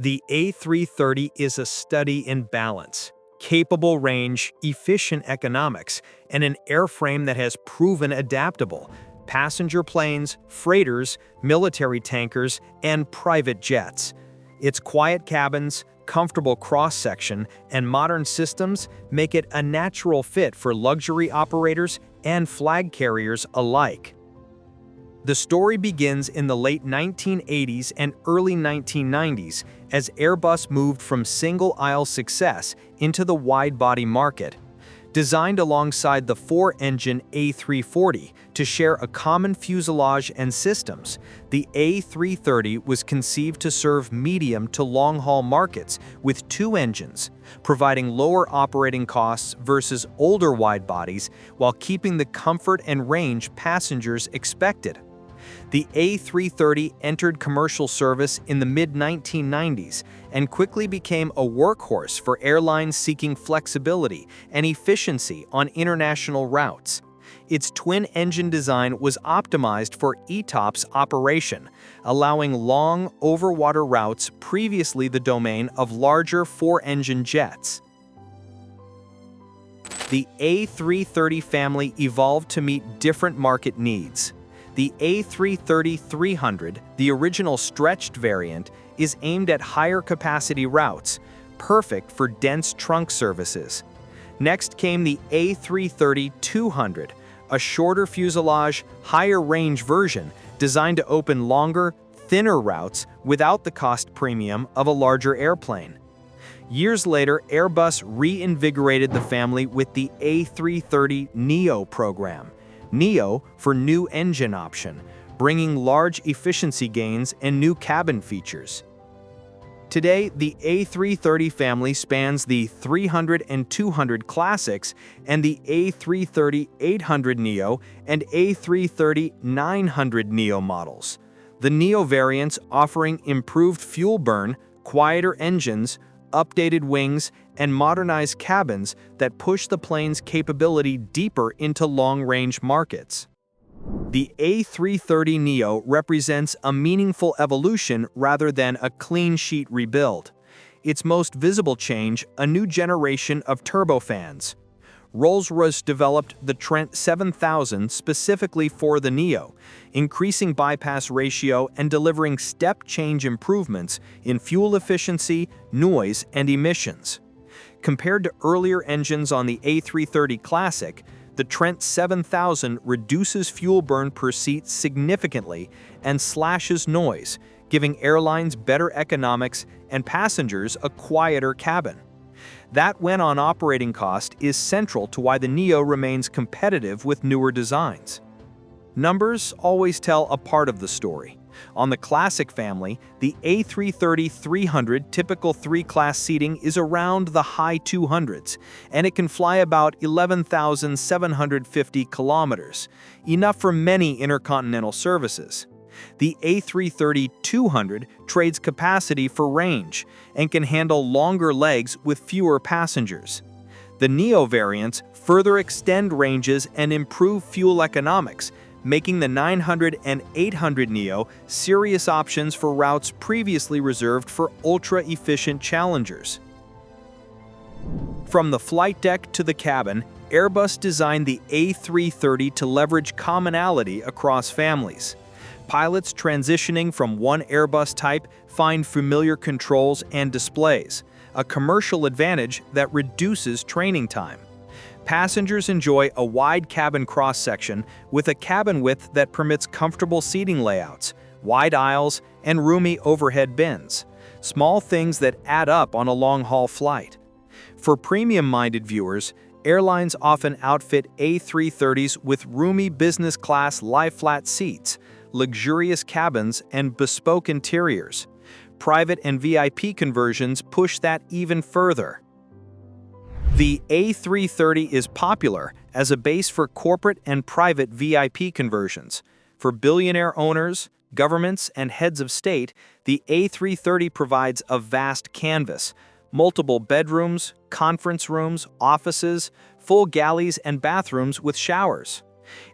The A330 is a study in balance, capable range, efficient economics, and an airframe that has proven adaptable. Passenger planes, freighters, military tankers, and private jets. Its quiet cabins, comfortable cross-section, and modern systems make it a natural fit for luxury operators and flag carriers alike. The story begins in the late 1980s and early 1990s as Airbus moved from single-aisle success into the wide-body market. Designed alongside the four-engine A340 to share a common fuselage and systems, the A330 was conceived to serve medium to long-haul markets with two engines, providing lower operating costs versus older wide-bodies while keeping the comfort and range passengers expected. The A330 entered commercial service in the mid-1990s and quickly became a workhorse for airlines seeking flexibility and efficiency on international routes. Its twin-engine design was optimized for ETOPS operation, allowing long, over-water routes previously the domain of larger four-engine jets. The A330 family evolved to meet different market needs. The A330-300, the original stretched variant, is aimed at higher capacity routes, perfect for dense trunk services. Next came the A330-200, a shorter fuselage, higher range version designed to open longer, thinner routes without the cost premium of a larger airplane. Years later, Airbus reinvigorated the family with the A330neo program. Neo for new engine option, bringing large efficiency gains and new cabin features. Today, the A330 family spans the 300 and 200 classics and the A330-800neo and A330-900neo models. The neo variants offering improved fuel burn, quieter engines, updated wings, and modernized cabins that push the plane's capability deeper into long-range markets. The A330neo represents a meaningful evolution rather than a clean-sheet rebuild. Its most visible change, a new generation of turbofans. Rolls-Royce developed the Trent 7000 specifically for the Neo, increasing bypass ratio and delivering step-change improvements in fuel efficiency, noise, and emissions. Compared to earlier engines on the A330 Classic, the Trent 7000 reduces fuel burn per seat significantly and slashes noise, giving airlines better economics and passengers a quieter cabin. That win on operating cost is central to why the Neo remains competitive with newer designs. Numbers always tell a part of the story. On the Classic family, the A330-300 typical 3-class seating is around the high 200s, and it can fly about 11,750 kilometers, enough for many intercontinental services. The A330-200 trades capacity for range and can handle longer legs with fewer passengers. The Neo variants further extend ranges and improve fuel economics, making the 900 and 800 Neo serious options for routes previously reserved for ultra-efficient challengers. From the flight deck to the cabin, Airbus designed the A330 to leverage commonality across families. Pilots transitioning from one Airbus type find familiar controls and displays, a commercial advantage that reduces training time. Passengers enjoy a wide cabin cross-section with a cabin width that permits comfortable seating layouts, wide aisles, and roomy overhead bins, small things that add up on a long-haul flight. For premium-minded viewers, airlines often outfit A330s with roomy business-class lie-flat seats, luxurious cabins, and bespoke interiors. Private and VIP conversions push that even further. The A330 is popular as a base for corporate and private VIP conversions. For billionaire owners, governments, and heads of state, the A330 provides a vast canvas, multiple bedrooms, conference rooms, offices, full galleys, and bathrooms with showers.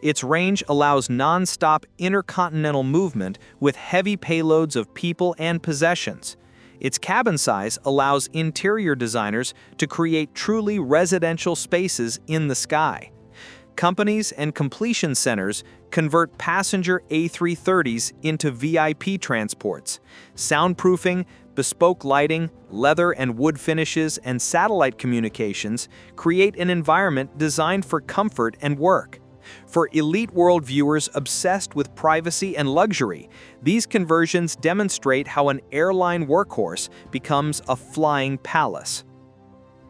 Its range allows non-stop intercontinental movement with heavy payloads of people and possessions. Its cabin size allows interior designers to create truly residential spaces in the sky. Companies and completion centers convert passenger A330s into VIP transports. Soundproofing, bespoke lighting, leather and wood finishes, and satellite communications create an environment designed for comfort and work. For elite world viewers obsessed with privacy and luxury, these conversions demonstrate how an airline workhorse becomes a flying palace.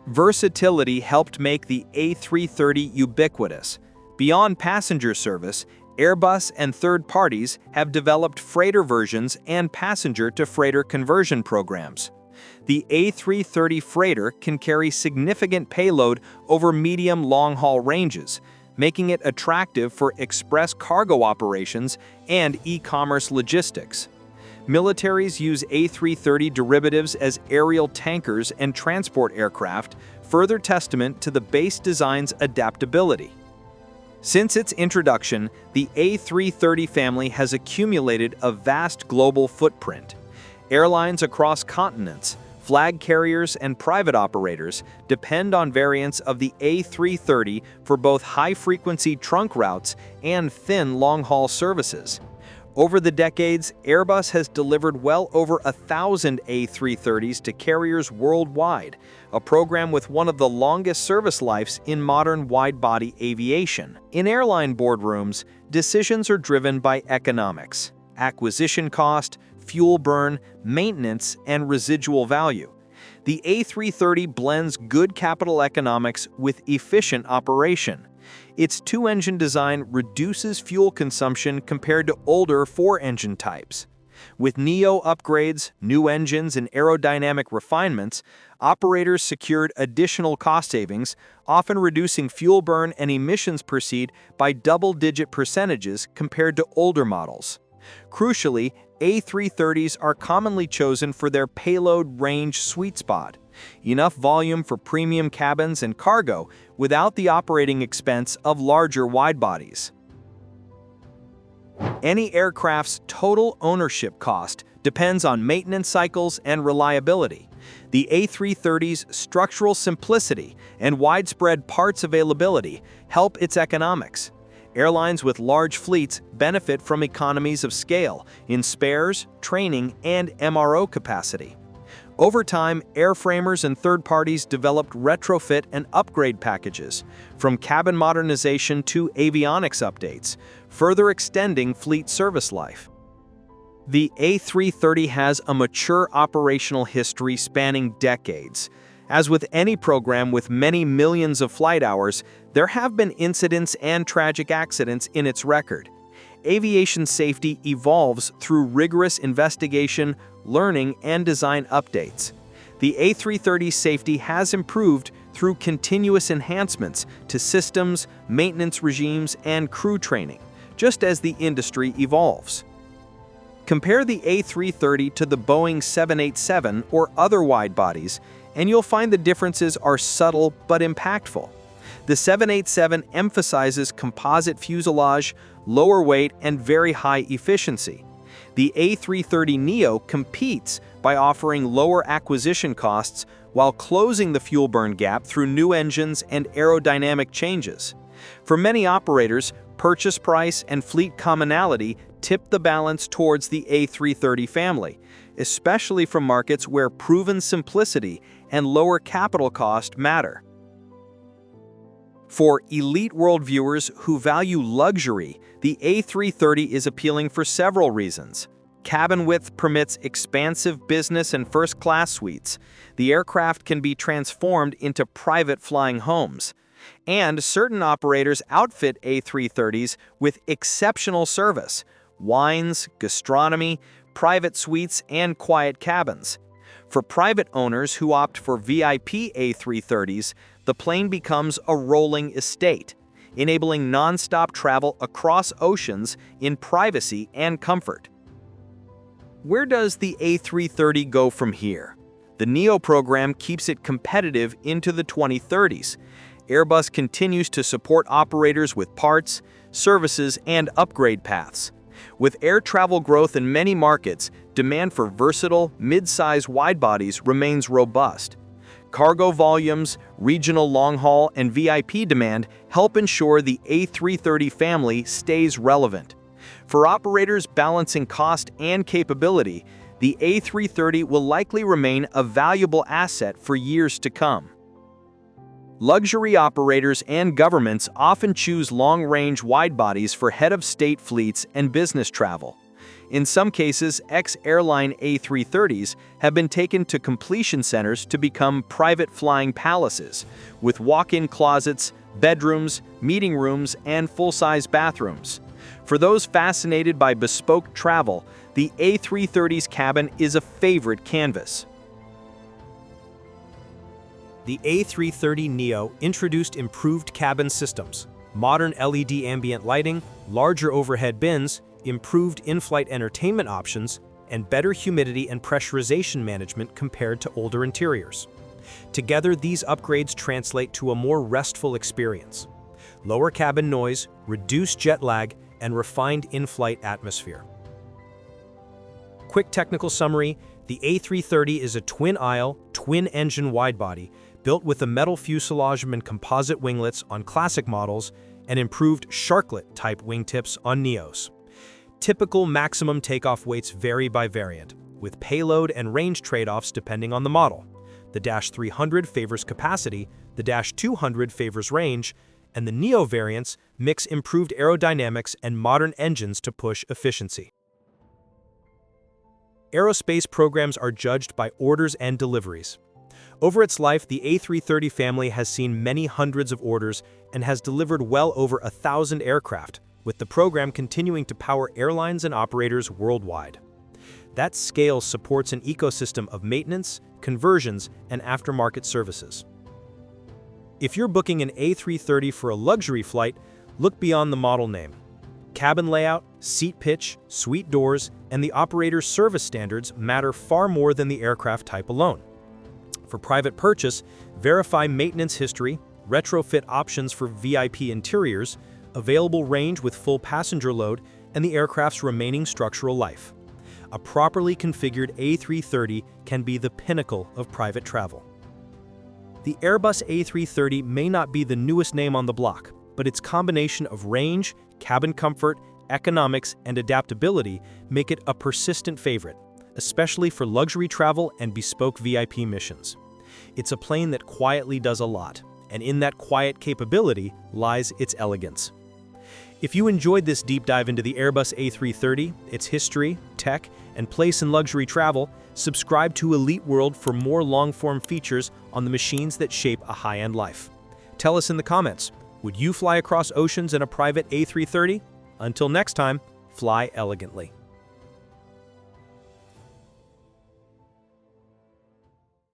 Versatility helped make the A330 ubiquitous. Beyond passenger service, Airbus and third parties have developed freighter versions and passenger-to-freighter conversion programs. The A330 freighter can carry significant payload over medium long-haul ranges, making it attractive for express cargo operations and e-commerce logistics. Militaries use A330 derivatives as aerial tankers and transport aircraft, further testament to the base design's adaptability. Since its introduction, the A330 family has accumulated a vast global footprint. Airlines across continents, flag carriers, and private operators depend on variants of the A330 for both high-frequency trunk routes and thin long-haul services. Over the decades, Airbus has delivered well over 1,000 A330s to carriers worldwide, a program with one of the longest service lives in modern wide-body aviation. In airline boardrooms, decisions are driven by economics, acquisition cost, fuel burn, maintenance, and residual value. The A330 blends good capital economics with efficient operation. Its two-engine design reduces fuel consumption compared to older four-engine types. With NEO upgrades, new engines, and aerodynamic refinements, operators secured additional cost savings, often reducing fuel burn and emissions per seat by double-digit percentages compared to older models. Crucially, A330s are commonly chosen for their payload range sweet spot, enough volume for premium cabins and cargo without the operating expense of larger widebodies. Any aircraft's total ownership cost depends on maintenance cycles and reliability. The A330's structural simplicity and widespread parts availability help its economics. Airlines with large fleets benefit from economies of scale in spares, training, and MRO capacity. Over time, airframers and third parties developed retrofit and upgrade packages, from cabin modernization to avionics updates, further extending fleet service life. The A330 has a mature operational history spanning decades. As with any program with many millions of flight hours, there have been incidents and tragic accidents in its record. Aviation safety evolves through rigorous investigation, learning, and design updates. The A330's safety has improved through continuous enhancements to systems, maintenance regimes, and crew training, just as the industry evolves. Compare the A330 to the Boeing 787 or other wide-bodies, and you'll find the differences are subtle but impactful. The 787 emphasizes composite fuselage, lower weight, and very high efficiency. The A330neo competes by offering lower acquisition costs while closing the fuel burn gap through new engines and aerodynamic changes. For many operators, purchase price and fleet commonality tip the balance towards the A330 family, especially from markets where proven simplicity and lower capital cost matter. For elite world viewers who value luxury, the A330 is appealing for several reasons. Cabin width permits expansive business and first-class suites. The aircraft can be transformed into private flying homes. And certain operators outfit A330s with exceptional service: wines, gastronomy, private suites, and quiet cabins. For private owners who opt for VIP A330s, the plane becomes a rolling estate, enabling non-stop travel across oceans in privacy and comfort. Where does the A330 go from here? The NEO program keeps it competitive into the 2030s. Airbus continues to support operators with parts, services, and upgrade paths. With air travel growth in many markets, demand for versatile, mid-size wide-bodies remains robust. Cargo volumes, regional long-haul, and VIP demand help ensure the A330 family stays relevant. For operators balancing cost and capability, the A330 will likely remain a valuable asset for years to come. Luxury operators and governments often choose long-range wide-bodies for head-of-state fleets and business travel. In some cases, ex-airline A330s have been taken to completion centers to become private flying palaces, with walk-in closets, bedrooms, meeting rooms, and full-size bathrooms. For those fascinated by bespoke travel, the A330's cabin is a favorite canvas. The A330neo introduced improved cabin systems, modern LED ambient lighting, larger overhead bins, improved in-flight entertainment options, and better humidity and pressurization management compared to older interiors. Together, these upgrades translate to a more restful experience. Lower cabin noise, reduced jet lag, and refined in-flight atmosphere. Quick technical summary: the A330 is a twin-aisle, twin-engine widebody built with a metal fuselage and composite winglets on classic models and improved sharklet-type wingtips on Neos. Typical maximum takeoff weights vary by variant, with payload and range trade-offs depending on the model. The -300 favors capacity, the -200 favors range, and the Neo variants mix improved aerodynamics and modern engines to push efficiency. Aerospace programs are judged by orders and deliveries. Over its life, the A330 family has seen many hundreds of orders and has delivered well over 1,000 aircraft, with the program continuing to power airlines and operators worldwide. That scale supports an ecosystem of maintenance, conversions, and aftermarket services. If you're booking an A330 for a luxury flight, look beyond the model name. Cabin layout, seat pitch, suite doors, and the operator's service standards matter far more than the aircraft type alone. For private purchase, verify maintenance history, retrofit options for VIP interiors, available range with full passenger load, and the aircraft's remaining structural life. A properly configured A330 can be the pinnacle of private travel. The Airbus A330 may not be the newest name on the block, but its combination of range, cabin comfort, economics, and adaptability make it a persistent favorite, especially for luxury travel and bespoke VIP missions. It's a plane that quietly does a lot, and in that quiet capability lies its elegance. If you enjoyed this deep dive into the Airbus A330, its history, tech, and place in luxury travel, subscribe to Elite World for more long-form features on the machines that shape a high-end life. Tell us in the comments, would you fly across oceans in a private A330? Until next time, fly elegantly.